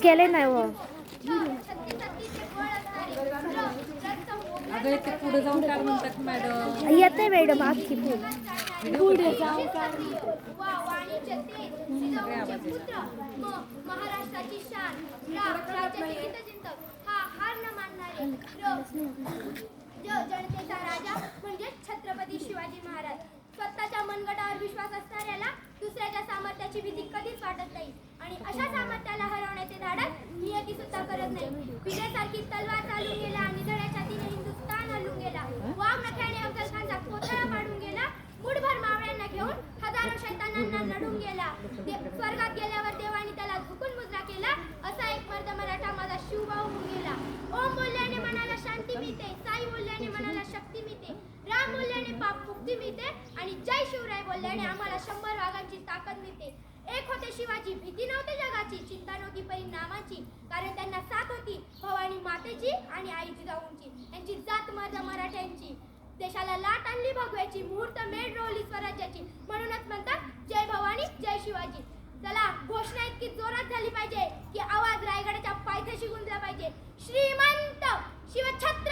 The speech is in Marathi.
केले नाही हो. अगं ते पुढे जाऊन काय म्हणतात मॅडम? येते मॅडम अख्खी पुढे जाऊ महाराष्ट्राची शान हा हार न मानणारे जनतेचा राजा म्हणजे छत्रपती शिवाजी महाराज. स्वतःच्या मनगटावर विश्वास असणाऱ्याला दुसऱ्याच्या सामर्थ्याची भीती कधीच वाटत नाही आणि अशा सामर्थ्याला हरवण्याचे धाडस नियती सुद्धा करत नाही. विजयासारखी तलवार चालून गेला आणि धड्याच्या तिने हिंदुस्थान हलून गेला. वाघ नख्याने अफजल खानचा कोथळा पाडून गेला. मुठभर मावळ्यांना घेऊन हजारो शैतानांना लढून गेला. स्वर्गात गेल्यावर देवाने त्याला झुकून मुजरा केला. असा एक मर्द मराठा माझा शिवभाऊ होऊन गेला. ओम बोलल्याने मनाला शांती मिळते, साई बोलल्याने मनाला शक्ती मिळते, राम बोलल्याने पाप मुक्ती मिळते आणि जय शिवराय बोलल्याने आम्हाला 100 वाघांची ताकद मिळते. एक होते शिवाजी, भीती नव्हती जगाची, चिंता नव्हती परिणामाची, कारण त्यांना साथ होती भवानी मातेची आणि आई जिजाऊंची. यांची जात माझ्या मराठ्यांची. देशाला लाट आणली भगव्याची, मुहूर्त मेढ रोवली स्वराज्याची. म्हणूनच म्हणतात जय भवानी जय शिवाजी. चला, घोषणा इतकी जोरात झाली पाहिजे की आवाज रायगडाच्या पायथ्याशी गुंजला पाहिजे. श्रीमंत शिवछत्र